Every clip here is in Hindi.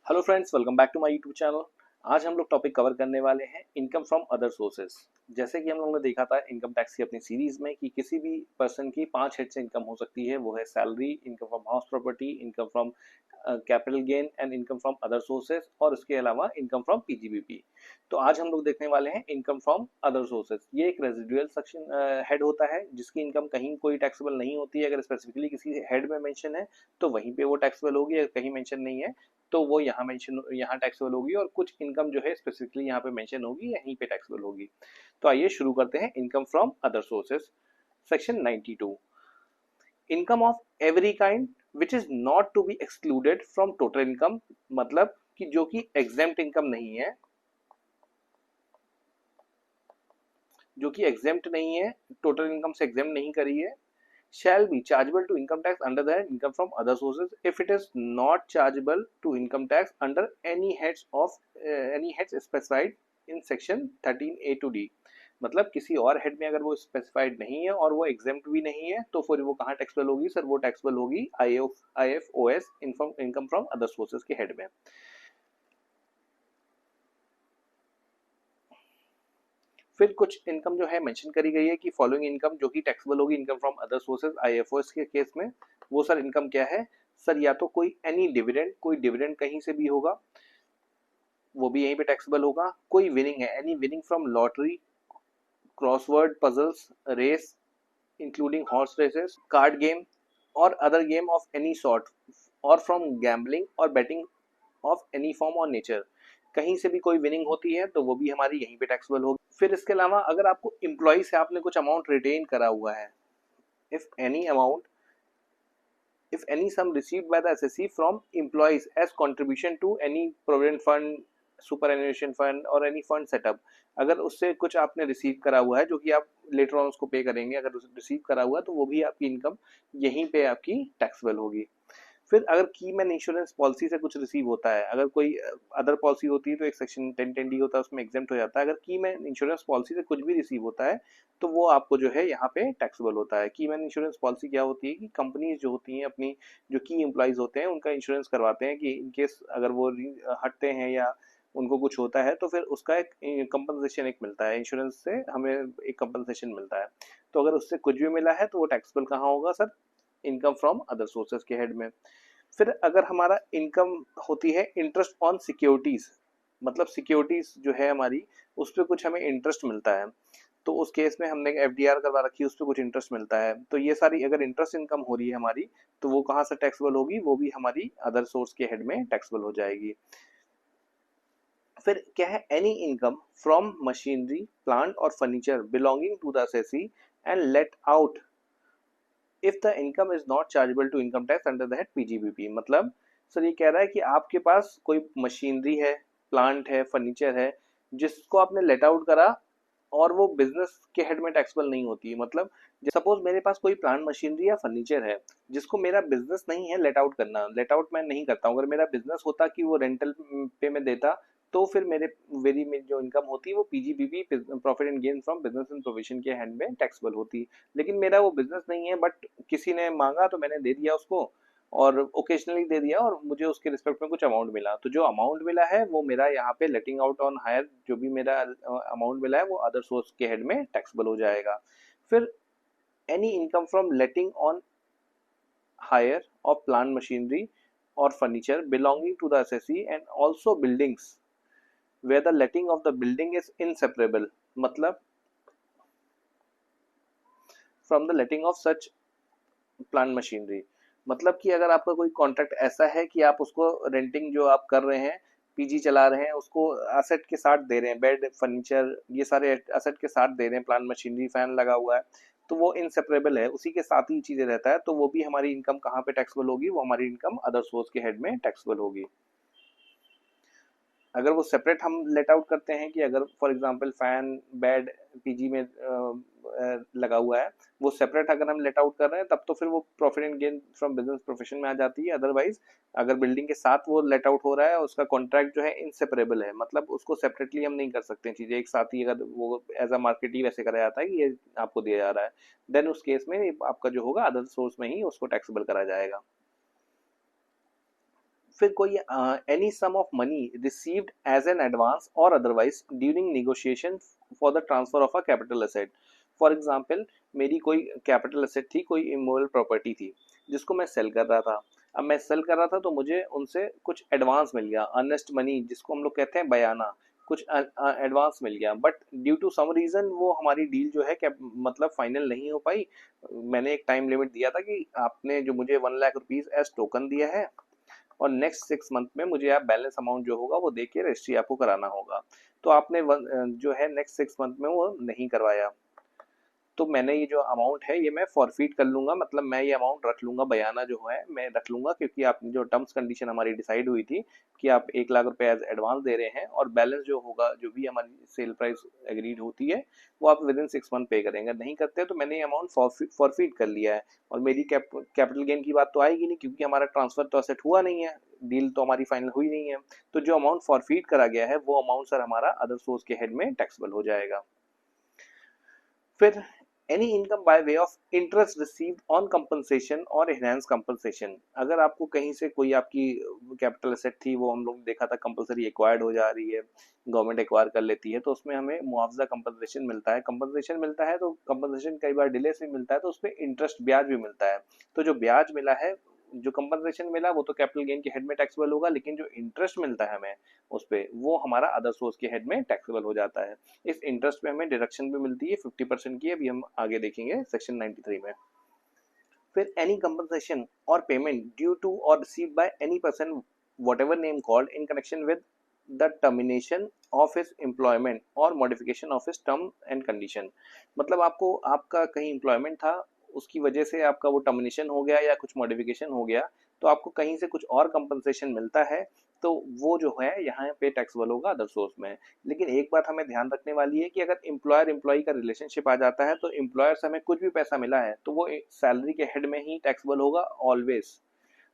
Hello friends, welcome back to my YouTube channel. आज हम लोग टॉपिक कवर करने वाले हैं इनकम फ्रॉम अदर सोर्सेज। जैसे कि हम लोगों ने देखा था इनकम टैक्स की अपनी सीरीज में कि किसी भी पर्सन की 5 हेड से इनकम हो सकती है। वो है salary, income from house property, income from capital gain and income from other sources, और उसके अलावा इनकम फ्रॉम पीजीबीपी। तो आज हम लोग देखने वाले हैं इनकम फ्रॉम अदर सोर्सेज। ये एक रेजिडुअल सेक्शन हेड होता है जिसकी इनकम कहीं कोई टैक्सेबल नहीं होती है। अगर स्पेसिफिकली किसी हेड में मेंशन है तो वहीं पे वो टैक्सेबल होगी, अगर कहीं मेंशन नहीं है तो वो यहाँ टैक्सेबल होगी, और कुछ इनकम जो है स्पेसिफिकली यहाँ पे मेंशन होगी, यहीं पे टैक्सेबल होगी। तो आइए शुरू करते हैं income from other sources. Section 92, income of every kind which is not to be excluded from total income. मतलब कि जो कि एग्जेम्प्ट इनकम नहीं है, जो कि एग्जेम्प्ट नहीं है, टोटल इनकम से एग्जेम्प्ट नहीं करी है, shall be chargeable to income tax under the income from other sources if it is not chargeable to income tax under any heads specified in section 13A to D। मतलब किसी और हेड में अगर वो स्पेसिफाइड नहीं है और वो एग्जेम्प्ट भी नहीं है तो फिर वो कहाँ टैक्सेबल होगी सर? वो टैक्सेबल होगी IFOS income from other sources के हेड में। फिर कुछ इनकम जो है मेंशन करी गई है कि फॉलोइंग इनकम जो कि टैक्सेबल होगी income from other sources IFOS के केस में। वो सर इनकम क्या है सर? या तो कोई एनी डिविडेंड, कोई डिविडेंड कहीं से भी होगा, वो भी यहीं पे टैक्सेबल होगा। कोई विनिंग है, any winning from lottery, crossword puzzles, race including horse races, card game और other game of any sort, और फ्रॉम गैम्बलिंग और बेटिंग ऑफ एनी फॉर्म और नेचर। कहीं से भी कोई विनिंग होती है तो वो भी हमारी यहीं पे टैक्सेबल होगी। फिर इसके अलावा अगर आपको एम्प्लॉय से आपने कुछ अमाउंट रिटेन करा हुआ है, if any amount, if any sum received by the assessee from employees as contribution to any provident fund, superannuation fund or any fund setup, अगर उससे कुछ आपने रिसीव करा हुआ है जो कि आप लेटर ऑन उसको पे करेंगे, अगर रिसीव करा हुआ है तो वो भी आपकी इनकम यहीं पे आपकी टैक्सेबल होगी। फिर अगर की मैन इंश्योरेंस पॉलिसी से कुछ रिसीव होता है, अगर कोई अदर पॉलिसी होती है तो एक सेक्शन 1010D होता है, उसमें एग्जेम्प्ट हो जाता है। अगर की मैन इंश्योरेंस पॉलिसी से कुछ भी रिसीव होता है तो वो आपको जो है यहाँ पे टैक्सेबल होता है। की मैन इंश्योरेंस पॉलिसी क्या होती है कि कंपनीज जो होती हैं अपनी जो की एम्प्लॉयज होते हैं उनका इंश्योरेंस करवाते हैं कि इनकेस अगर वो हटते हैं या उनको कुछ होता है तो फिर उसका एक कंपनसेशन एक मिलता है, इंश्योरेंस से हमें एक कंपनसेशन मिलता है। तो अगर उससे कुछ भी मिला है तो वो टैक्सेबल कहाँ होगा sir? Income from other sources के हेड में। फिर अगर हमारा इनकम होती है इंटरेस्ट ऑन सिक्योरिटीज, मतलब सिक्योरिटीज जो है हमारी उस पर कुछ हमें इंटरेस्ट मिलता है, तो उस केस में हमने FDR करवा रखी है, उस पर कुछ इंटरेस्ट मिलता है, तो ये सारी अगर इंटरेस्ट इनकम हो रही है हमारी तो वो कहाँ से टैक्सेबल होगी? वो भी हमारी अदर सोर्स के हेड में टैक्सेबल हो जाएगी। फिर क्या है? Any income from machinery, plant और furniture belonging to the assessee and let out if the income is not chargeable to income tax under the head PGBP. मतलब सर ये कह रहा है कि आपके पास कोई मशीनरी है, प्लांट है, फर्नीचर है, जिसको आपने लेट आउट करा और वो बिजनेस के हेड में टैक्सेबल नहीं होती है। मतलब सपोज मेरे पास कोई प्लांट मशीनरी या फर्नीचर है जिसको मेरा बिजनेस नहीं है लेट आउट करना, लेट आउट मैं नहीं करता हूँ। अगर मेरा बिजनेस होता कि वो रेंटल पे में देता तो फिर मेरी जो इनकम होती है वो PGBP, profit and gain from business and provision के हैंड में टैक्सेबल होती। लेकिन मेरा वो बिजनेस नहीं है, बट किसी ने मांगा तो मैंने दे दिया उसको, और ओकेजनली दे दिया और मुझे उसके रिस्पेक्ट में कुछ अमाउंट मिला, तो जो अमाउंट मिला है वो मेरा यहाँ पे लेटिंग आउट ऑन हायर, जो भी मेरा अमाउंट मिला है वो अदर सोर्स के हेड में टैक्सेबल हो जाएगा। फिर any income from letting on hire of plant machinery और furniture belonging to the assessee and also buildings where the letting of the building is inseparable, मतलब from the letting of such plant machinery। मतलब कि अगर आपका कोई कॉन्ट्रैक्ट ऐसा है कि आप उसको रेंटिंग जो आप कर रहे हैं, पीजी चला रहे हैं, उसको असेट के साथ दे रहे हैं, बेड फर्नीचर ये सारे असेट के साथ दे रहे हैं, प्लांट मशीनरी फैन लगा हुआ है, तो वो इनसेपरेबल है, उसी के साथ ही चीजें रहता है, तो वो भी हमारी इनकम कहाँ पे टैक्सेबल होगी? वो हमारी इनकम अदर सोर्स के हेड में टैक्सेबल होगी। अगर वो सेपरेट हम लेट आउट करते हैं कि अगर for example fan bed PG में लगा हुआ है, वो सेपरेट अगर हम लेट आउट कर रहे हैं तब तो फिर वो profit and gain from business profession में आ जाती है। अदरवाइज अगर बिल्डिंग के साथ वो लेट आउट हो रहा है, उसका कॉन्ट्रैक्ट जो है इनसेपरेबल है, मतलब उसको सेपरेटली हम नहीं कर सकते चीजें एक साथ ही। अगर वो एज अ मार्केट ही वैसे करा जाता है कि ये आपको दिया जा रहा है, देन उस केस में आपका जो होगा अदर सोर्स में ही उसको टैक्सेबल करा जाएगा। फिर कोई any sum of money received as an advance और otherwise during negotiation for the transfer of a capital asset. For example, मेरी कोई कैपिटल एसेट थी, कोई इमूवेबल प्रॉपर्टी थी जिसको मैं सेल कर रहा था। अब मैं सेल कर रहा था तो मुझे उनसे कुछ एडवांस मिल गया, अर्नेस्ट मनी जिसको हम लोग कहते हैं बयाना, कुछ एडवांस मिल गया, but due to some reason वो हमारी डील जो है क्या मतलब फाइनल नहीं हो पाई। मैंने एक टाइम लिमिट दिया था कि आपने जो मुझे 1,00,000 रुपीज एज टोकन दिया है और नेक्स्ट 6 मंथ में मुझे आप बैलेंस अमाउंट जो होगा वो दे के रजिस्ट्री आपको कराना होगा। तो आपने जो है नेक्स्ट 6 मंथ में वो नहीं करवाया, तो मैंने ये जो अमाउंट है ये मैं फॉरफीट कर लूंगा, मतलब मैं ये अमाउंट रख लूंगा, बयाना जो है मैं रख लूंगा, क्योंकि आपने जो टर्म्स कंडीशन हमारी डिसाइड हुई थी कि आप 1,00,000 रुपए एज एडवांस दे रहे हैं और बैलेंस जो होगा, जो भी हमारी सेल प्राइस एग्रीड होती है वो आप विद इन 6 मंथ पे करेंगे। नहीं करते तो मैंने ये अमाउंट फॉरफीट कर लिया है और मेरी कैपिटल गेन की बात तो आएगी नहीं, क्योंकि हमारा ट्रांसफर तो असेट हुआ नहीं है, डील तो हमारी फाइनल हुई नहीं है। तो जो अमाउंट फॉरफीट करा गया है वो अमाउंट सर हमारा अदर सोर्स के हेड में टैक्सेबल हो जाएगा। फिर any income by way of interest received on compensation और एनहांस कंपनसेशन। अगर आपको कहीं से कोई आपकी कैपिटल एसेट थी, वो हम लोग देखा था कंपलसरी एक्वायर्ड हो जा रही है, गवर्नमेंट एक्वायर कर लेती है, तो उसमें हमें मुआवजा कंपनसेशन मिलता है। कंपनसेशन मिलता है तो कंपनसेशन कई बार डिले से मिलता है, तो उसमें इंटरेस्ट ब्याज भी मिलता है। तो जो ब्याज मिला है, जो कंपनसेशन मिला वो तो कैपिटल गेन के हेड में टैक्सेबल होगा, लेकिन जो इंटरेस्ट मिलता है हमें उस पे, वो हमारा अदर सोर्स के हेड में टैक्सेबल हो जाता है। इस इंटरेस्ट पे हमें डिडक्शन भी मिलती है 50% की, अभी हम आगे देखेंगे सेक्शन 93 में। फिर एनी कंपनसेशन और पेमेंट ड्यू टू और received by any person whatever name called in connection with the termination of his employment or modification of his term and condition। मतलब आपको आपका कहीं एम्प्लॉयमेंट था, उसकी वजह से आपका वो टर्मिनेशन हो गया या कुछ मॉडिफिकेशन हो गया, तो आपको कहीं से कुछ और कंपनसेशन मिलता है, तो वो जो है यहाँ पे टैक्सेबल होगा अदर सोर्स में। लेकिन एक बात हमें ध्यान रखने वाली है कि अगर एम्प्लॉयर एम्प्लॉई का रिलेशनशिप आ जाता है, तो एम्प्लॉयर से हमें कुछ भी पैसा मिला है तो वो सैलरी के हेड में ही टैक्सेबल होगा ऑलवेज।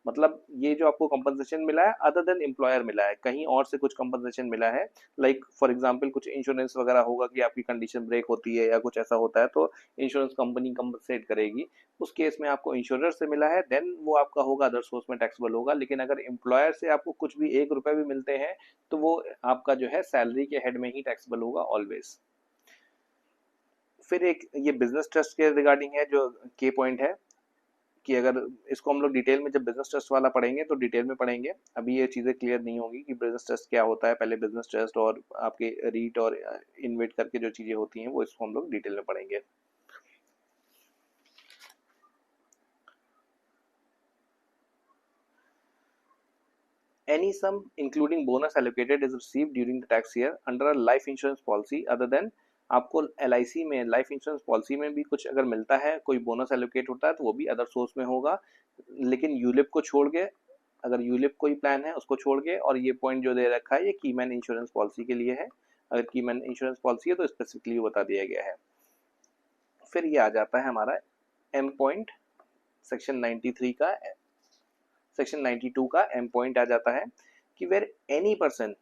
मतलब ये जो आपको कंपनसेशन मिला है अदर देन एम्प्लॉयर मिला है, कहीं और से कुछ कंपनसेशन मिला है, लाइक फॉर एग्जांपल कुछ इंश्योरेंस वगैरह होगा कि आपकी कंडीशन ब्रेक होती है या कुछ ऐसा होता है, तो इंश्योरेंस कंपनी कंपनसेट करेगी, उस केस में आपको इंश्योरर से मिला है, देन वो आपका होगा अदर सोर्स में टैक्सेबल होगा। लेकिन अगर एम्प्लॉयर से आपको कुछ भी 1 रुपए भी मिलते हैं तो वो आपका जो है सैलरी के हेड में ही टैक्सेबल होगा ऑलवेज। फिर एक ये बिजनेस ट्रस्ट के रिगार्डिंग है जो के पॉइंट है, कि अगर इसको हम लोग डिटेल में जब बिजनेस ट्रस्ट वाला पढ़ेंगे तो डिटेल में पढ़ेंगे, अभी ये चीज़ें क्लियर नहीं होगी कि बिजनेस ट्रस्ट क्या होता है। पहले बिजनेस ट्रस्ट और आपके रीट और इन्वेट करके जो चीज़ें होती हैं वो इसको हम लोग डिटेल में पढ़ेंगे। Any sum including bonus allocated is received during the tax year under a life insurance policy other than, आपको LIC में लाइफ इंश्योरेंस पॉलिसी में भी कुछ अगर मिलता है, कोई बोनस एलोकेट होता है, तो वो भी अदर सोर्स में होगा। लेकिन यूलिप को छोड़ के, अगर यूलिप कोई प्लान है उसको छोड़ के, और ये पॉइंट जो दे रखा है ये कीमैन इंश्योरेंस पॉलिसी के लिए है, अगर कीमैन इंश्योरेंस पॉलिसी है तो स्पेसिफिकली बता दिया गया है। फिर ये आ जाता है हमारा एम पॉइंट, सेक्शन 93 का, सेक्शन 92 का एम पॉइंट आ जाता है कि where any person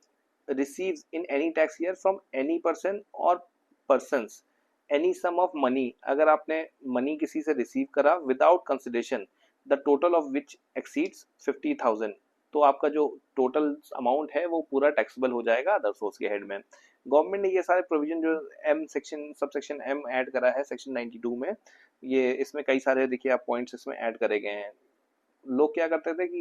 receives in any tax year from any person और persons any sum of money, अगर आपने मनी किसी से रिसीव करा without consideration the total of which exceeds 50,000, तो आपका जो टोटल अमाउंट है वो पूरा टैक्सेबल हो जाएगा अदर सोर्स के हेड में। गवर्नमेंट ने ये सारे प्रोविजन जो M section sub section M add करा है सेक्शन 92 में, ये इसमें कई सारे देखिए आप पॉइंट्स इसमें ऐड करे गए हैं। लोग क्या करते थे कि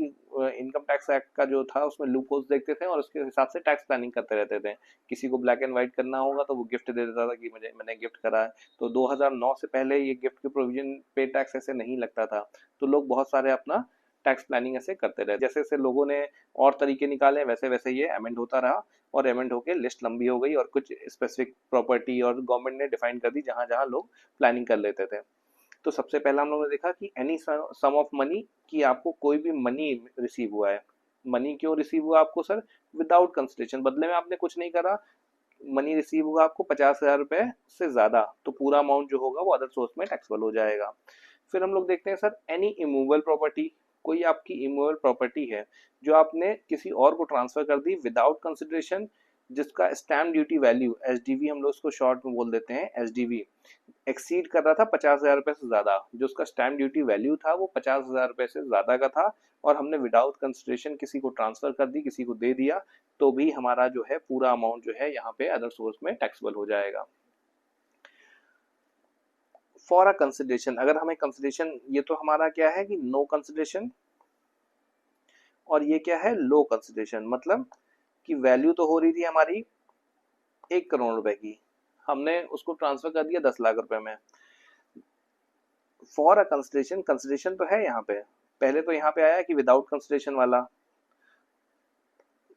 इनकम टैक्स एक्ट का जो था उसमें लूप होल्स देखते थे और उसके हिसाब से टैक्स प्लानिंग करते रहते थे। किसी को ब्लैक एंड व्हाइट करना होगा तो वो गिफ्ट दे देता था कि मैंने गिफ्ट करा है, तो 2009 से पहले ये गिफ्ट के प्रोविजन पे टैक्स ऐसे नहीं लगता था, तो लोग बहुत सारे अपना टैक्स प्लानिंग ऐसे करते रहे। जैसे जैसे लोगों ने और तरीके निकाले वैसे वैसे ये अमेंड होता रहा, और अमेंड होकर लिस्ट लंबी हो गई और कुछ स्पेसिफिक प्रॉपर्टी और गवर्नमेंट ने डिफाइन कर दी जहां जहां लोग प्लानिंग कर लेते थे। तो सबसे पहला हम लोगों ने देखा कि एनी सम ऑफ मनी, कि आपको कोई भी मनी रिसीव हुआ है। मनी क्यों रिसीव हुआ आपको सर? विदाउट कंसिडरेशन, बदले में आपने कुछ नहीं करा, मनी रिसीव हुआ आपको 50,000 रुपए से ज्यादा, तो पूरा अमाउंट जो होगा वो अदर सोर्स में टैक्सेबल हो जाएगा। फिर हम लोग देखते हैं सर एनी इमूवेबल प्रॉपर्टी, कोई आपकी इमूवेबल प्रॉपर्टी है जो आपने किसी और को ट्रांसफर कर दी विदाउट कंसिडरेशन, जिसका स्टैम्प ड्यूटी वैल्यू SDV, हम लोग उसको शॉर्ट में बोल देते हैं SDV, एक्सीड कर रहा था 50,000 रुपए से ज्यादा, जो उसका स्टैम्प ड्यूटी वैल्यू था वो 50,000 रुपए से ज्यादा का था, और हमने विदाउट कंसिडरेशन किसी को ट्रांसफर कर दी, किसी को दे दिया, तो भी हमारा जो है पूरा अमाउंट जो है यहाँ पे अदर सोर्स में टैक्सेबल हो जाएगा। फॉर अ कंसिडरेशन, अगर हमें कंसिडरेशन, ये तो हमारा क्या है कि नो कंसिडरेशन, और ये क्या है लो कंसिडरेशन, मतलब कि वैल्यू तो हो रही थी हमारी 1 करोड़ रुपए की, हमने उसको ट्रांसफर कर दिया 10 लाख रुपए में। फॉर अ कंसिडरेशन, कंसिडरेशन तो है यहाँ पे, पहले तो यहाँ पे आया कि विदाउट कंसिडरेशन वाला,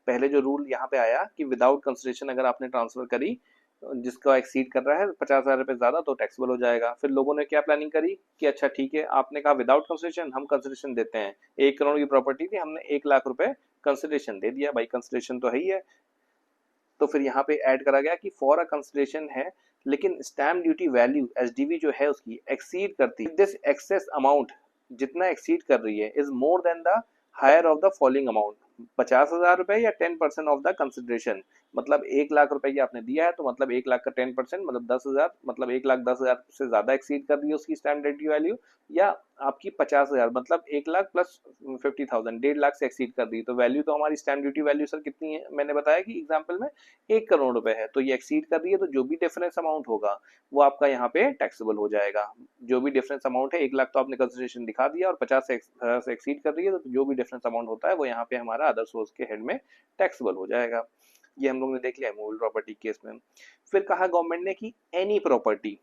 पहले जो रूल यहाँ पे आया कि विदाउट कंसिडरेशन अगर आपने ट्रांसफर करी जिसका एक्सीड कर रहा है 50,000 रुपए ज्यादा तो टैक्सेबल हो जाएगा। फिर लोगों ने क्या प्लानिंग करी कि अच्छा ठीक है, आपने कहा विदाउट कंसिडरेशन, हम कंसिडरेशन देते हैं, 1 करोड़ की प्रॉपर्टी थी, हमने 1 लाख रुपए कंसिडरेशन दे दिया, भाई कंसिडरेशन तो है ही है। तो फिर यहाँ पे ऐड करा गया कि फॉर अ कंसिडरेशन है, लेकिन स्टैम्प ड्यूटी वैल्यू एसडीवी जो है उसकी एक्सीड करती है, दिस एक्सेस अमाउंट जितना एक्सीड कर रही है is more than the higher of the following amount, 50,000 रुपए या 10% ऑफ द कंसिडरेशन, मतलब 1 लाख रुपए की आपने दिया है तो मतलब 1 लाख का 10% मतलब 10,000, मतलब 1,10,000 से ज्यादा एक्सीड कर रही है उसकी स्टैम्प ड्यूटी वैल्यू, या आपकी 50,000 मतलब 1 लाख प्लस 50,000, 1.5 लाख से एक्सीड कर दी, तो वैल्यू तो हमारी स्टैम्प ड्यूटी वैल्यू सर कितनी है, मैंने बताया कि एग्जाम्पल में 1 करोड़ रुपए है, तो ये एक्सीड कर रही है, तो जो भी डिफरेंस अमाउंट होगा वो आपका यहाँ पे टैक्सेबल हो जाएगा। जो भी डिफरेंस अमाउंट है, 1 लाख तो आपने कंसिडरेशन दिखा दिया और 50 से एक्सीड कर रही है, तो जो भी डिफरेंस अमाउंट होता है वो यहाँ पे हमारा अदर सोर्स के हेड में टैक्सेबल हो जाएगा। ये हम लोग ने देख लिया मूवेबल प्रॉपर्टी केस में। फिर कहा गवर्नमेंट ने कि एनी प्रॉपर्टी,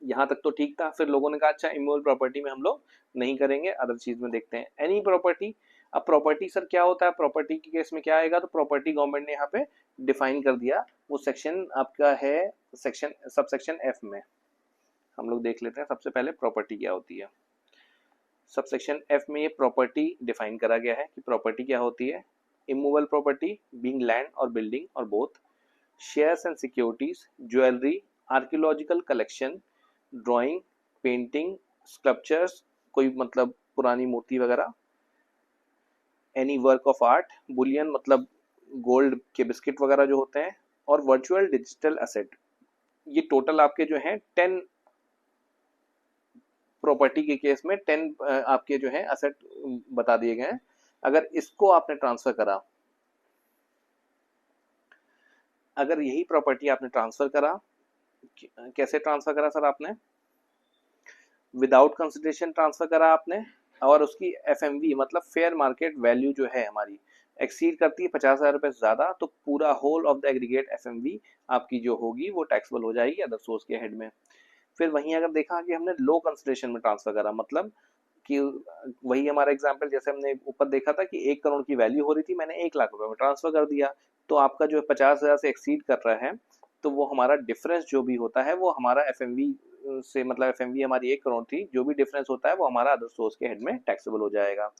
यहाँ तक तो ठीक था, फिर लोगों ने कहा अच्छा इमूवेबल प्रॉपर्टी में हम लोग नहीं करेंगे, अदर चीज में देखते हैं एनी प्रॉपर्टी। अब प्रॉपर्टी सर क्या होता है, प्रॉपर्टी के केस में क्या आएगा, तो प्रॉपर्टी गवर्नमेंट ने यहाँ पे डिफाइन कर दिया, वो सेक्शन आपका है सेक्शन सब सेक्शन एफ में, हम लोग देख लेते हैं सबसे पहले प्रॉपर्टी क्या होती है। सब सेक्शन एफ में ये प्रॉपर्टी डिफाइन करा गया है कि प्रॉपर्टी क्या होती है, इमूवेबल प्रॉपर्टी बीइंग लैंड और बिल्डिंग और both, shares and securities, jewellery, archaeological collection, drawing, painting, sculptures, कोई मतलब पुरानी मूर्ति वगैरह, any work of art, Boolean मतलब गोल्ड के बिस्किट वगैरह जो होते हैं, और वर्चुअल डिजिटल एसेट। ये टोटल आपके जो हैं 10 प्रॉपर्टी के केस में 10 आपके जो है एसेट बता दिए गए हैं। अगर इसको आपने ट्रांसफर करा, अगर यही प्रॉपर्टी आपने ट्रांसफर करा, कैसे ट्रांसफर करा सर आपने, विदाउट कंसिडरेशन ट्रांसफर करा आपने, और उसकी एफएमवी मतलब फेयर मार्केट वैल्यू जो है हमारी एक्सीड करती है 50,000 रुपए से ज्यादा, तो पूरा whole of the aggregate FMV आपकी जो होगी वो टैक्सेबल हो जाएगी अदर सोर्स के हेड में। फिर वहीं अगर देखा कि हमने लो कंसिडरेशन में ट्रांसफर करा, मतलब कि वही हमारा एग्जाम्पल जैसे हमने ऊपर देखा था कि 1 करोड़ की वैल्यू हो रही थी, मैंने 1 लाख रुपए में ट्रांसफर कर दिया, तो आपका जो 50,000 से एक्सीड कर रहा है, तो वो हमारा डिफरेंस जो भी होता है वो हमारा एफएमवी से, मतलब एफएमवी हमारी 1 करोड़ थी, जो भी डिफरेंस होता है वो हमारा अदर सोर्स के हेड में टैक्सेबल हो जाएगा।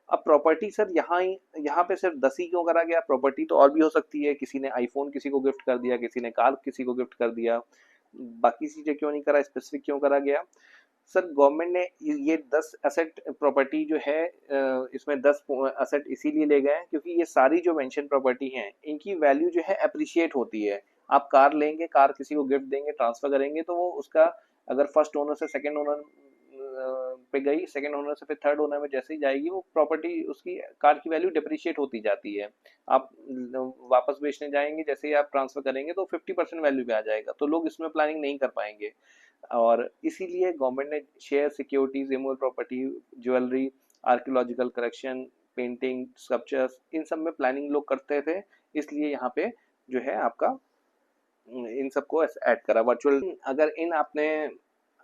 अब प्रॉपर्टी सर यहाँ पे सिर्फ 10 ही क्यों करा गया, प्रॉपर्टी तो और भी हो सकती है, किसी ने आईफोन किसी को गिफ्ट कर दिया, किसी ने कार किसी को गिफ्ट कर दिया, बाकी चीजें क्यों नहीं करा, स्पेसिफिक क्यों करा गया सर। गवर्नमेंट ने ये 10 एसेट प्रॉपर्टी जो है इसमें 10 एसेट इसीलिए ले गए हैं क्योंकि ये सारी जो मेंशन प्रॉपर्टी हैं इनकी वैल्यू जो है अप्रिशिएट होती है। आप कार लेंगे, कार किसी को गिफ्ट देंगे, ट्रांसफर करेंगे, तो वो उसका अगर फर्स्ट ओनर से सेकंड ओनर पे गई, सेकंड ओनर से फिर थर्ड ओनर में जैसे ही जाएगी वो प्रॉपर्टी, उसकी कार की वैल्यू डिप्रिशिएट होती जाती है। आप वापस बेचने जाएंगे, जैसे ही आप ट्रांसफर करेंगे तो 50% वैल्यू पे आ जाएगा, तो लोग इसमें प्लानिंग नहीं कर पाएंगे, और इसीलिए गवर्नमेंट ने share, securities, immovable property, jewellery, archaeological collection, painting, sculptures, इन सब में प्लानिंग लोग करते थे, इसलिए यहाँ पे जो है आपका इन सबको ऐड करा। वर्चुअल अगर इन आपने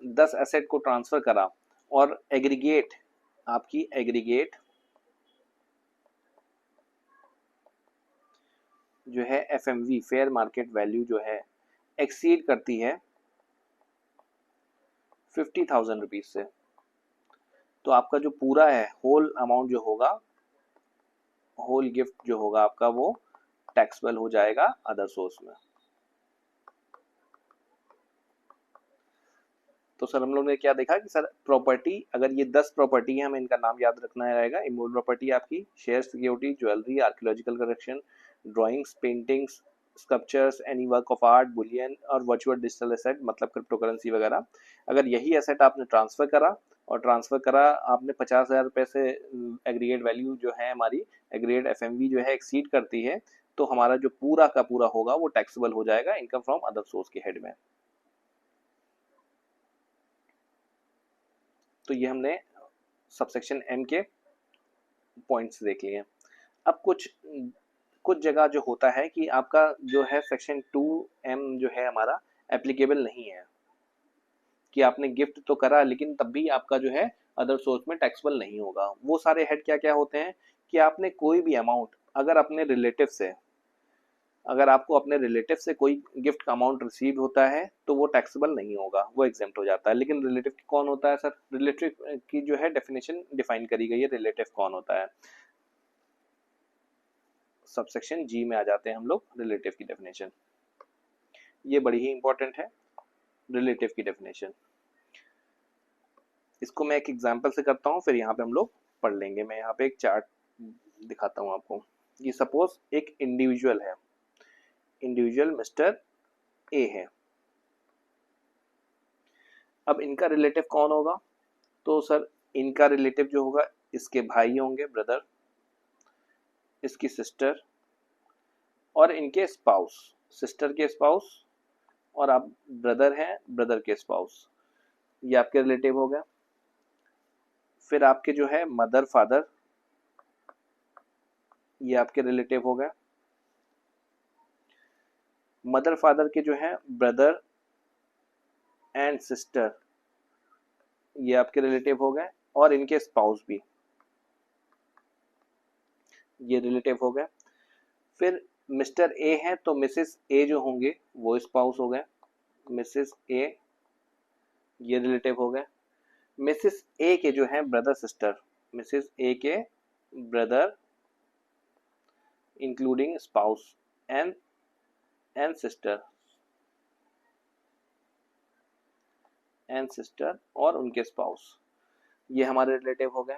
10 एसेट को ट्रांसफर करा और एग्रीगेट, आपकी एग्रीगेट जो है एफएमवी फेयर मार्केट वैल्यू जो है एक्सीड करती है 50,000 रुपीज से, तो आपका जो पूरा है होल अमाउंट जो होगा, होल गिफ्ट जो होगा आपका, वो टैक्सेबल हो जाएगा अदर सोर्स में। तो सर हम लोग ने क्या देखा कि सर प्रॉपर्टी, अगर ये 10 प्रॉपर्टी है, हमें इनका नाम याद रखना रहेगा। इमूवेबल प्रॉपर्टी आपकी share, security, jewellery, archaeological collection, drawings, paintings, sculptures, any work of art, Boolean और वर्चुअल डिजिटल एसेट मतलब क्रिप्टो करेंसी वगैरह, अगर यही एसेट आपने ट्रांसफर करा और ट्रांसफर करा आपने 50,000 रुपये से एग्रीगेट वैल्यू जो है हमारी एग्रीगेट एफएमवी जो है एक्सीड करती है, तो हमारा जो पूरा का पूरा होगा वो टैक्सेबल हो जाएगा इनकम फ्रॉम अदर सोर्स के हेड में। तो ये हमने सबसेक्शन एम के पॉइंट्स देख लिए। अब कुछ जगह जो होता है कि आपका जो है सेक्शन 2M जो है हमारा एप्लीकेबल नहीं है, कि आपने गिफ्ट तो करा लेकिन तब भी आपका जो है अदर सोर्स में टैक्सेबल नहीं होगा। वो सारे हेड क्या क्या होते हैं कि आपने कोई भी अमाउंट अगर अपने रिलेटिव से, अगर आपको अपने रिलेटिव से कोई गिफ्ट का अमाउंट रिसीव होता है तो वो टैक्सेबल नहीं होगा, वो एग्जेम्प्ट हो जाता है। लेकिन रिलेटिव कौन होता है सर? रिलेटिव की जो है डेफिनेशन डिफाइन करी गई है, रिलेटिव कौन होता है। सबसेक्शन जी में आ जाते हैं हम लोग रिलेटिव की डेफिनेशन, ये बड़ी ही इंपॉर्टेंट है रिलेटिव की डेफिनेशन। इसको मैं एक एग्जांपल से करता हूँ, फिर यहाँ पे हम लोग पढ़ लेंगे। मैं यहाँ पे एक चार्ट दिखाता हूँ आपको। ये सपोज एक इंडिविजुअल है, इंडिविजुअल मिस्टर ए है। अब इनका रिलेटिव कौन होगा? तो सर इनका रिलेटिव जो होगा इसके भाई होंगे, ब्रदर, इसकी सिस्टर और इनके स्पाउस, सिस्टर के स्पाउस, और आप ब्रदर हैं, ब्रदर के स्पाउस, ये आपके रिलेटिव हो गया। फिर आपके जो है मदर फादर, ये आपके रिलेटिव हो गए। मदर फादर के जो है ब्रदर एंड सिस्टर, ये आपके रिलेटिव हो गए, और इनके स्पाउस भी, ये रिलेटिव हो गए। फिर मिस्टर ए है तो मिसेस ए जो होंगे वो स्पाउस हो गए, मिसेस ए, ये रिलेटिव हो गए। मिसेस ए के जो है ब्रदर सिस्टर, मिसेस ए के brother including spouse and sister और उनके स्पाउस, ये हमारे रिलेटिव हो गए।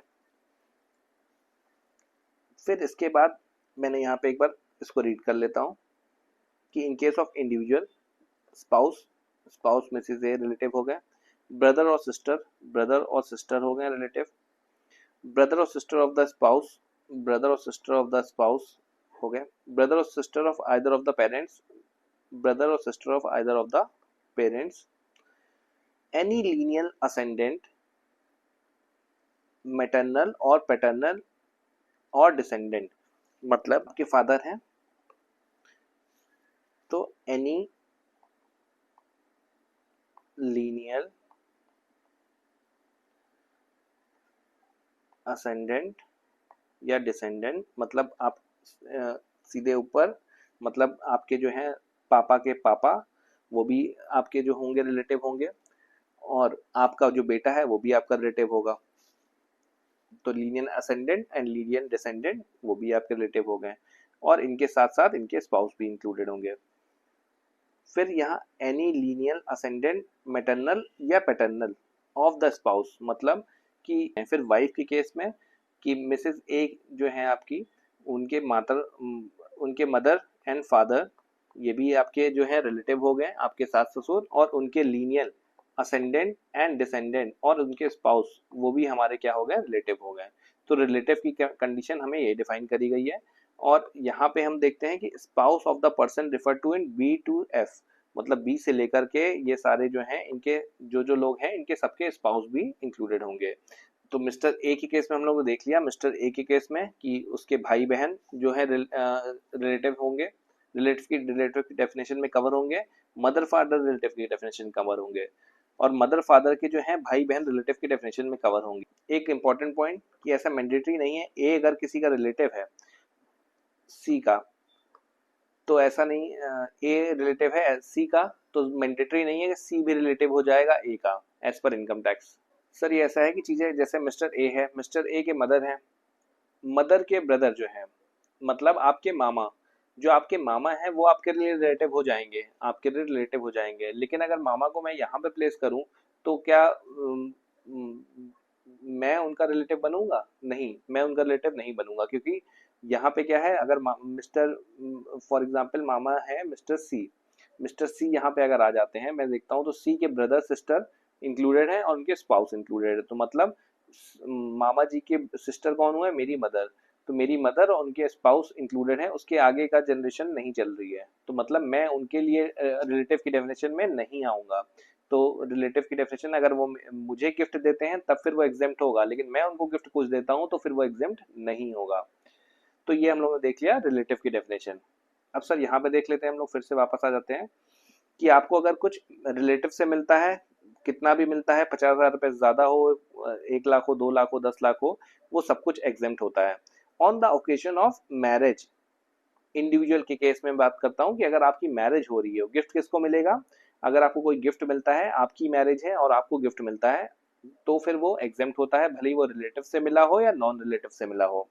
फिर इसके बाद मैंने यहाँ पे एक बार इसको रीड कर लेता हूँ कि in case of individual spouse Mrs a relative हो गए, ब्रदर और सिस्टर हो गए रिलेटिव, ब्रदर और sister of the spouse, brother और सिस्टर ऑफ द स्पाउस हो गए, ब्रदर और sister of either of the parents, brother और sister of either of the parents, any lineal ascendant, maternal और पैटर्नल और डिसेंडेंट, मतलब आपके फादर हैं तो एनी लीनियल असेंडेंट या डिसेंडेंट, मतलब आप सीधे ऊपर, मतलब आपके जो है पापा के पापा वो भी आपके जो होंगे रिलेटिव होंगे, और आपका जो बेटा है वो भी आपका रिलेटिव होगा। तो lineal ascendant and lineal descendant वो भी आपके रिलेटिव हो गए, और इनके साथ साथ इनके स्पाउस भी इंक्लूडेड होंगे। फिर यहाँ एनी लीनियल असेंडेंट मैटरनल या पैटर्नल ऑफ द स्पाउस, मतलब कि फिर वाइफ के केस में कि मिसेस ए जो है आपकी, उनके मदर एंड फादर ये भी आपके जो है रिलेटिव हो गए, आपके सास ससुर, और उनके लीनियल असेंडेंट एंड डिसेंडेंट और उनके स्पाउस वो भी हमारे क्या हो गए? रिलेटिव हो गए। तो रिलेटिव की कंडीशन हमें ये डिफाइन करी गई है। और यहाँ पे हम देखते हैं कि spouse of the person refer to in B to F, मतलब बी से लेकर के ये सारे जो हैं इनके जो लोग हैं इनके सबके स्पाउस भी इंक्लूडेड होंगे। तो मिस्टर ए के केस में हम लोग ने देख लिया, मिस्टर ए के केस में कि उसके भाई बहन जो है रिलेटिव होंगे, रिलेटिव की डेफिनेशन में कवर होंगे, मदर फादर रिलेटिव की डेफिनेशन कवर होंगे, और मदर फादर के जो है भाई बहन रिलेटिव की डेफिनेशन में कवर होंगे। एक इंपॉर्टेंट पॉइंट कि ऐसा मैंडेटरी नहीं है, ए अगर किसी का रिलेटिव है सी का, तो ऐसा नहीं, ए रिलेटिव है सी का तो मैंडेटरी नहीं है कि सी भी रिलेटिव हो जाएगा ए का as per income tax. Sir ये ऐसा है कि चीजें जैसे मिस्टर ए है, मिस्टर ए के मदर है, मदर के ब्रदर जो है, मतलब आपके मामा, जो आपके मामा है वो आपके लिए रिलेटिव हो जाएंगे, आपके लिए रिलेटिव हो जाएंगे। लेकिन अगर मामा को मैं यहाँ पे प्लेस करूँ तो क्या मैं उनका रिलेटिव बनूंगा? नहीं, मैं उनका रिलेटिव नहीं बनूंगा, क्योंकि यहाँ पे क्या है, अगर मिस्टर, फॉर एग्जाम्पल मामा है मिस्टर सी यहाँ पे अगर आ जाते हैं, मैं देखता हूँ तो सी के ब्रदर सिस्टर इंक्लूडेड है और उनके स्पाउस इंक्लूडेड है, तो मतलब मामा जी के सिस्टर कौन हुए, मेरी मदर, तो मेरी मदर और उनके स्पाउस इंक्लूडेड है, उसके आगे का जनरेशन नहीं चल रही है, तो मतलब मैं उनके लिए रिलेटिव की डेफिनेशन में नहीं आऊंगा। तो रिलेटिव की डेफिनेशन अगर वो मुझे गिफ्ट देते हैं तब फिर वो एग्जेम्प्ट होगा, लेकिन मैं उनको गिफ्ट कुछ देता हूँ तो फिर वो एग्जेम्प्ट नहीं होगा। तो ये हम लोगों ने देख लिया रिलेटिव की डेफिनेशन। अब सर यहाँ पे देख लेते हैं हम लोग, फिर से वापस आ जाते हैं कि आपको अगर कुछ रिलेटिव से मिलता है, कितना भी मिलता है, 50,000 रुपए ज्यादा हो, 1 लाख हो, 2 लाख हो, 10 लाख हो, वो सब कुछ एग्जेम्प्ट होता है। On the occasion of marriage, individual के केस में बात करता हूँ कि अगर आपकी मैरिज हो रही है, गिफ्ट किसको मिलेगा, अगर आपको कोई गिफ्ट मिलता है, आपकी मैरिज है और आपको गिफ्ट मिलता है, तो फिर वो एग्जेम्प्ट होता है, भले ही वो रिलेटिव से मिला हो या नॉन रिलेटिव से मिला हो।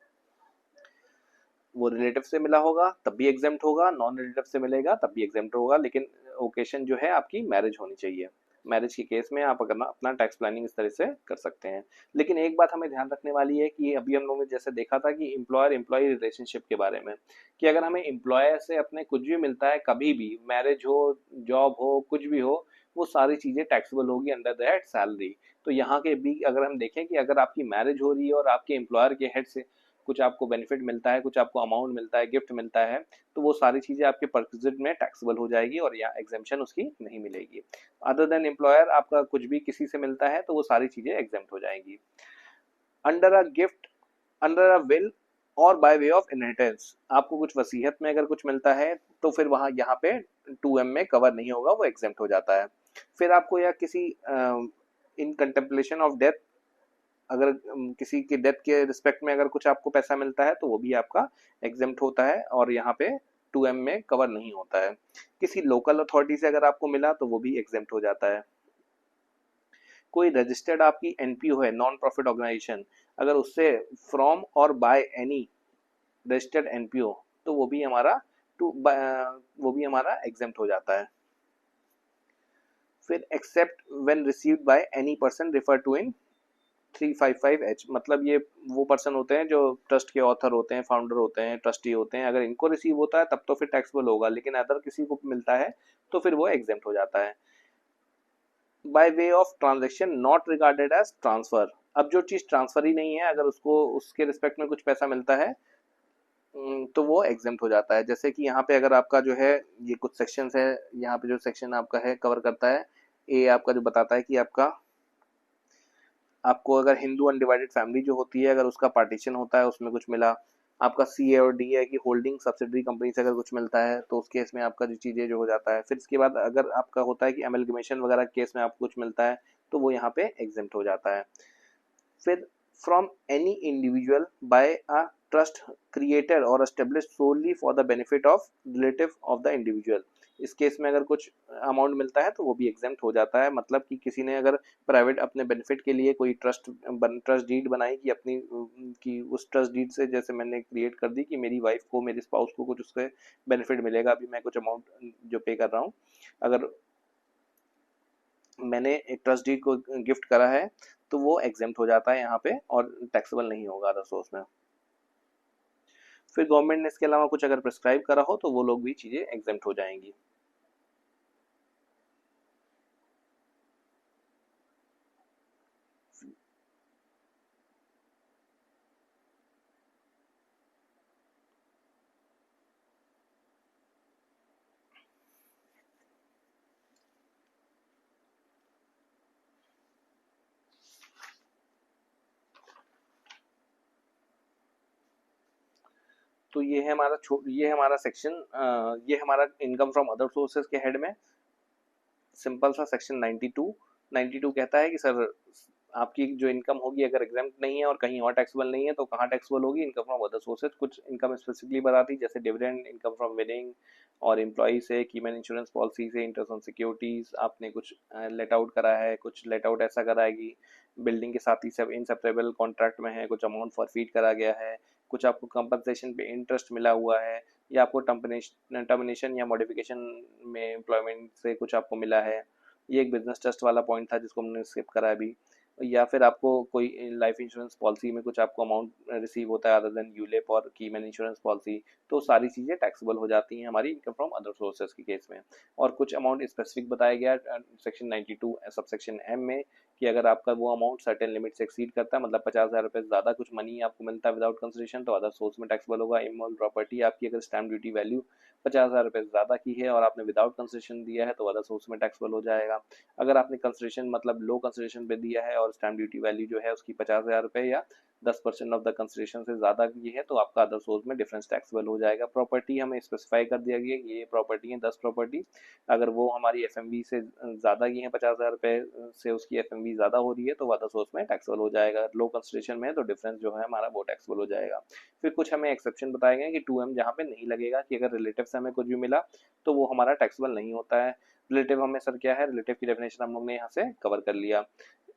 वो रिलेटिव से मिला होगा तब भी एग्जेम्प्ट होगा, नॉन रिलेटिव से मिलेगा तब भी एग्जेम्प्ट होगा, लेकिन ओकेशन जो है आपकी मैरिज होनी चाहिए। मैरिज के केस में आप अगर अपना टैक्स प्लानिंग इस तरह से कर सकते हैं। लेकिन एक बात हमें ध्यान रखने वाली है कि अभी हम लोगों ने जैसे देखा था कि एम्प्लॉयर एम्प्लॉय रिलेशनशिप के बारे में, कि अगर हमें एम्प्लॉयर से अपने कुछ भी मिलता है, कभी भी, मैरिज हो, जॉब हो, कुछ भी हो, वो सारी चीजें टैक्सेबल होगी अंडर दैट सैलरी। तो यहाँ के भी अगर हम देखें कि अगर आपकी मैरिज हो रही है और आपके एम्प्लॉयर के हेड से कुछ आपको बेनिफिट मिलता है, कुछ आपको अमाउंट मिलता है, गिफ्ट मिलता है, तो वो सारी चीजें आपके परक्विजिट में टैक्सेबल हो जाएगी और यहाँ एग्जेम्पशन उसकी नहीं मिलेगी। अदर देन एम्प्लॉयर आपका कुछ भी किसी से मिलता है तो वो सारी चीजें एग्जेम्प्ट हो जाएंगी। Under a gift, under a will और बाय वे ऑफ इनहेरिटेंस, आपको कुछ वसीयत में अगर कुछ मिलता है तो फिर वहां यहाँ पे 2M में कवर नहीं होगा, वो एग्जेम्प्ट हो जाता है। फिर आपको या किसी इन कंटेम्पलेशन ऑफ डेथ, अगर किसी के डेथ के रिस्पेक्ट में अगर कुछ आपको पैसा मिलता है तो वो भी आपका एग्जेम्प्ट होता है और यहाँ पे 2M में कवर नहीं होता है। किसी लोकल अथॉरिटी से अगर आपको मिला तो वो भी एग्जेम्प्ट हो जाता है। कोई रजिस्टर्ड आपकी NPO है, नॉन प्रॉफिट ऑर्गेनाइजेशन, अगर उससे फ्रॉम और बाय एनी रजिस्टर्ड NPO, तो वो भी हमारा एग्जेम्प्ट हो जाता है। फिर except when received by any person refer to in 355H, मतलब ये वो पर्सन होते हैं जो ट्रस्ट के ऑथर होते हैं, फाउंडर होते हैं, ट्रस्टी होते हैं, अगर इनको रिसीव होता है तब तो फिर टैक्सेबल होगा, लेकिन अदर किसी को मिलता है तो फिर वो एग्जेम्प्ट हो जाता है। By way of transaction not regarded as transfer, अब जो चीज ट्रांसफर ही नहीं है, अगर उसको उसके रिस्पेक्ट में कुछ पैसा मिलता है तो वो एग्जेम्प्ट हो जाता है। जैसे कि यहाँ पे अगर आपका जो है, ये कुछ सेक्शंस है, यहाँ पे जो सेक्शन आपका है कवर करता है, ए आपका जो बताता है कि आपको अगर हिंदू अनडिवाइडेड फैमिली जो होती है, अगर उसका पार्टीशन होता है, उसमें कुछ मिला, आपका सी और डी है कि होल्डिंग सब्सिडरी कंपनी से अगर कुछ मिलता है तो उस केस में आपका जो चीज़ें जो हो जाता है। फिर इसके बाद अगर आपका होता है कि एमलगमेशन वगैरह केस में आपको कुछ मिलता है तो वो यहाँ पे एग्जेम्प्ट हो जाता है। फिर from any individual by a trust created और established solely for the benefit of relative of the individual, इस केस में अगर कुछ अमाउंट मिलता है तो वो भी एग्जेम्प्ट हो जाता है। मतलब कि किसी ने अगर प्राइवेट अपने बेनिफिट के लिए कोई ट्रस्ट डीड बनाई कि अपनी कि उस ट्रस्ट डीड से, जैसे मैंने क्रिएट कर दी कि मेरी वाइफ को, मेरे स्पाउस को कुछ उससे बेनिफिट मिलेगा, अभी मैं कुछ अमाउंट जो पे कर रहा हूँ, अगर मैंने एक ट्रस्ट डीड को गिफ्ट करा है तो वो एग्जेम्प्ट हो जाता है यहाँ पे और टैक्सेबल नहीं होगा अदर सोर्स में। फिर गवर्नमेंट ने इसके अलावा कुछ अगर प्रिस्क्राइब करा हो तो वो लोग भी चीजें एग्जेम्प्ट हो जाएंगी। तो ये है हमारा सेक्शन, ये हमारा इनकम फ्रॉम अदर सोर्सेज के हेड में सिंपल सा सेक्शन 92 कहता है कि सर आपकी जो इनकम होगी अगर एग्जेम्प्ट नहीं है और कहीं और टैक्सेबल नहीं है तो कहाँ टैक्सेबल होगी, इनकम फ्रॉम अदर सोर्सेज। कुछ इनकम स्पेसिफिकली बताती जैसे डिविडेंड, इनकम फ्रॉम विनिंग और एम्प्लॉई से, कीमैन इंश्योरेंस पॉलिसी से, इंटरेस्ट ऑन सिक्योरिटीज, आपने कुछ लेट आउट करा है, कुछ लेट आउट ऐसा करा है कि बिल्डिंग के साथ ही सब इंसेपरेबल कॉन्ट्रैक्ट में है, कुछ अमाउंट फॉरफीट करा गया है, कुछ आपको कंपनसेशन पे इंटरेस्ट मिला हुआ है, या आपको टर्मिनेशन या मॉडिफिकेशन में एम्प्लॉयमेंट से कुछ आपको मिला है। ये एक बिजनेस ट्रस्ट वाला पॉइंट था जिसको हमने स्किप करा अभी। या फिर आपको कोई लाइफ इंश्योरेंस पॉलिसी में कुछ आपको अमाउंट रिसीव होता है अदर देन यूलिप और कीमैन इंश्योरेंस पॉलिसी, तो सारी चीज़ें टैक्सेबल हो जाती हैं हमारी इनकम फ्रॉम अदर सोर्सेज के केस में। और कुछ अमाउंट स्पेसिफिक बताया गया सेक्शन 92 सब सेक्शन एम में कि अगर आपका वो अमाउंट सर्टेन लिमिट से एक्सीड करता है, मतलब 50,000 रुपये से ज़्यादा कुछ मनी आपको मिलता है विदाउट कंसिडरेशन, तो अदर सोर्स में टैक्सेबल होगा। इमोल प्रॉपर्टी आपकी अगर स्टैम्प ड्यूटी वैल्यू 50,000 रुपये से ज़्यादा की है और आपने विदाउट कंसिडरेशन दिया है तो अदर सोर्स में टैक्सेबल हो जाएगा। अगर आपने कंसिडरेशन मतलब लो कंसिडरेशन पे दिया है और स्टैम्प ड्यूटी वैल्यू जो है उसकी 50,000 रुपये या 10% ऑफ द कंसिडरेशन से ज़्यादा की है तो आपका अदर सोर्स में डिफरेंस टैक्सेबल हो जाएगा। प्रॉपर्टी हमें स्पेसिफाई कर दिया गया कि ये प्रॉपर्टी है 10 प्रॉपर्टी, अगर वो हमारी एफएमवी से ज़्यादा की है 50,000 रुपये से उसकी एफएमवी ज़्यादा हो रही है तो अदर सोर्स में टैक्सेबल हो जाएगा। लो कंसिडरेशन में है तो डिफरेंस जो है हमारा वो टैक्सेबल हो जाएगा। फिर कुछ हमें एक्सेप्शन बताए गए कि 2M जहाँ पे नहीं लगेगा कि अगर रिलेटिव से हमें कुछ भी मिला तो वो हमारा टैक्सेबल नहीं होता है। रिलेटिव हमें सर क्या है, रिलेटिव की डेफिनेशन हम लोग ने यहाँ से कवर कर लिया।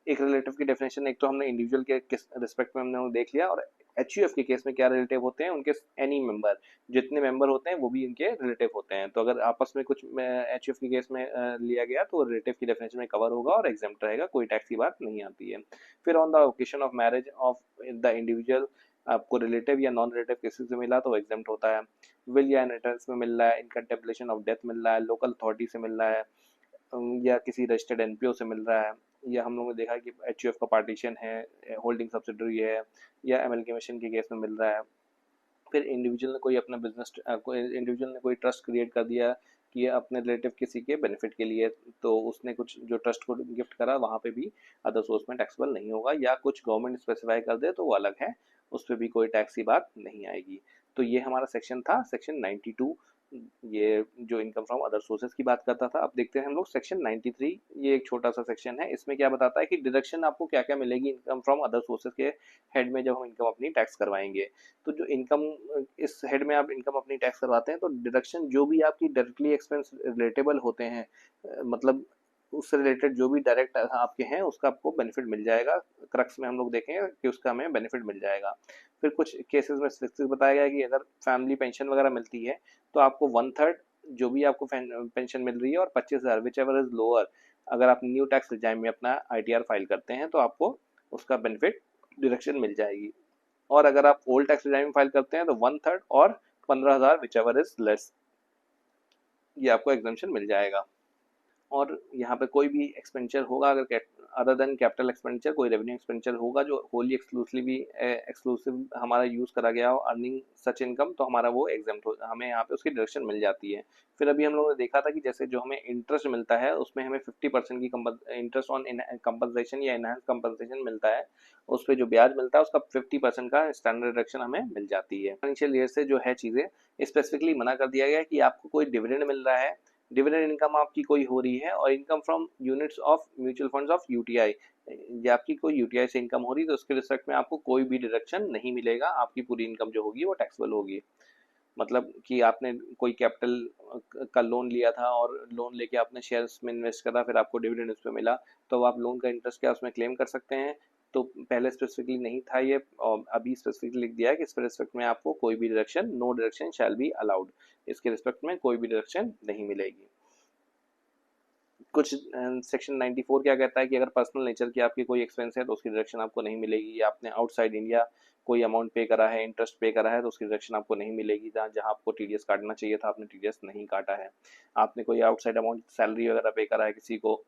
एक रिलेटिव की डेफिनेशन एक तो हमने इंडिविजुअल के किस रिस्पेक्ट में हमने देख लिया, और एचयूएफ के केस में क्या रिलेटिव होते हैं, उनके एनी मेंबर जितने मेंबर होते हैं वो भी इनके रिलेटिव होते हैं। तो अगर आपस में कुछ एचयूएफ के केस में लिया गया तो रिलेटिव की डेफिनेशन में कवर होगा और एग्जाम्प्ट रहेगा, कोई टैक्स की बात नहीं आती है। फिर on the occasion of marriage of the individual आपको रिलेटिव या नॉन रिलेटिव किसी से मिला तो एग्जाम्प्ट होता है। विल या इनहेरिटेंस में मिल रहा है, इन कंटेम्पलेशन ऑफ डेथ मिल रहा है, लोकल अथॉरिटी से मिल रहा है, या किसी रजिस्टर्ड एनपीओ से मिल रहा है, या हम लोगों ने देखा कि एचयूएफ का पार्टीशन है, होल्डिंग सब्सिडरी है, या एमएलकेमेशन के केस में मिल रहा है। फिर इंडिविजुअल ने कोई अपना बिजनेस इंडिविजुअल ने कोई ट्रस्ट क्रिएट कर दिया कि ये अपने रिलेटिव किसी के बेनिफिट के लिए, तो उसने कुछ जो ट्रस्ट को गिफ्ट करा वहाँ पे भी अदर सोर्स में टैक्सेबल नहीं होगा, या कुछ गवर्नमेंट स्पेसिफाई कर दे तो वो अलग है, उस पर भी कोई टैक्स की बात नहीं आएगी। तो ये हमारा सेक्शन था सेक्शन 92, ये जो इनकम फ्रॉम अदर सोर्सेज की बात करता था। अब देखते हैं हम लोग सेक्शन 93, ये एक छोटा सा सेक्शन है, इसमें क्या बताता है कि डिडक्शन आपको क्या क्या मिलेगी इनकम फ्रॉम अदर सोर्सेज के हेड में जब हम इनकम अपनी टैक्स करवाएंगे। तो जो इनकम इस हेड में आप इनकम अपनी टैक्स करवाते हैं तो डिडक्शन जो भी आपकी डायरेक्टली एक्सपेंस रिलेटेबल होते हैं, मतलब उससे रिलेटेड जो भी डायरेक्ट आपके हैं उसका आपको बेनिफिट मिल जाएगा। क्रक्स में हम लोग देखेंगे कि उसका हमें बेनिफिट मिल जाएगा। फिर कुछ केसेस में स्पेसिफिक बताया गया कि अगर फैमिली पेंशन वगैरह मिलती है तो आपको 1/3 जो भी आपको पेंशन मिल रही है और 25,000 विच एवर इज लोअर, अगर आप न्यू टैक्स रिजाइम में अपना आईटीआर फाइल करते हैं तो आपको उसका बेनिफिट डिडक्शन मिल जाएगी। और अगर आप ओल्ड टैक्स रिजाइम में फाइल करते हैं तो 1/3 और 15,000 विच एवर इज लेस, ये आपको एग्जम्पशन मिल जाएगा। और यहाँ पे कोई भी एक्सपेंडिचर होगा अगर अदर देन कैपिटल एक्सपेंडिचर, कोई रेवेन्यू एक्सपेंडिचर होगा जो होली एक्सक्लूसिव हमारा यूज करा गया हो अर्निंग सच इनकम, तो हमारा वो एग्जाम्प्ट हो, हमें यहाँ पे उसकी डिडक्शन मिल जाती है। फिर अभी हम लोगों ने देखा था कि जैसे जो हमें इंटरेस्ट मिलता है उसमें हमें 50% की इंटरेस्ट ऑन कंपनसेशन या इनहेंस कंपनसेशन मिलता है, उस पर जो ब्याज मिलता है उसका 50% का स्टैंडर्ड डिडक्शन हमें मिल जाती है। फाइनेंशियल ईयर से जो है चीज़ें स्पेसिफिकली मना कर दिया गया है कि आपको कोई डिविडेंड मिल रहा है, डिविडेंड इनकम आपकी कोई हो रही है, और income from units of mutual funds of UTI, ये आपकी कोई यूटीआई से इनकम हो रही है तो उसके रिस्पेक्ट में आपको कोई भी डिडक्शन नहीं मिलेगा, आपकी पूरी इनकम जो होगी वो टैक्सेबल होगी। मतलब कि आपने कोई कैपिटल का लोन लिया था और लोन लेके आपने शेयर्स में इन्वेस्ट करा, फिर आपको डिविडेंड उस पर मिला, तो आप लोन का इंटरेस्ट क्या उसमें क्लेम कर सकते हैं। तो पहले स्पेसिफिकली नहीं था ये, और अभी स्पेसिफिकली लिख दिया है कि इसके रिस्पेक्ट में आपको कोई भी deduction, no deduction shall be allowed, इसके रिस्पेक्ट में कोई भी डिडक्शन नहीं मिलेगी। कुछ सेक्शन 94 क्या कहता है कि अगर पर्सनल नेचर की आपकी कोई एक्सपेंस है तो उसकी डिडक्शन आपको नहीं मिलेगी, या आपने आउटसाइड इंडिया कोई अमाउंट पे करा है, इंटरेस्ट पे करा है, तो उसकी डिडक्शन आपको नहीं मिलेगी। जहाँ आपको टीडीएस काटना चाहिए था आपने टीडीएस नहीं काटा है। आपने कोई आउटसाइड अमाउंट सैलरी वगैरह पे करा है किसी को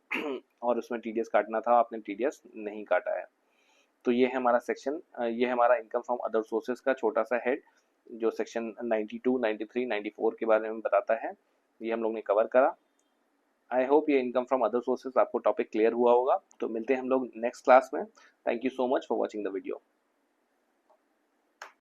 और उसमें टीडीएस काटना था, आपने टीडीएस नहीं काटा है। तो ये है हमारा सेक्शन, ये है हमारा इनकम फ्रॉम अदर सोर्सेज का छोटा सा हेड जो सेक्शन 92, 93, 94 के बारे में बताता है, ये हम लोग ने कवर करा। आई होप ये इनकम फ्रॉम अदर सोर्सेज आपको टॉपिक क्लियर हुआ होगा। तो मिलते हैं हम लोग नेक्स्ट क्लास में। Thank you so much for watching the video.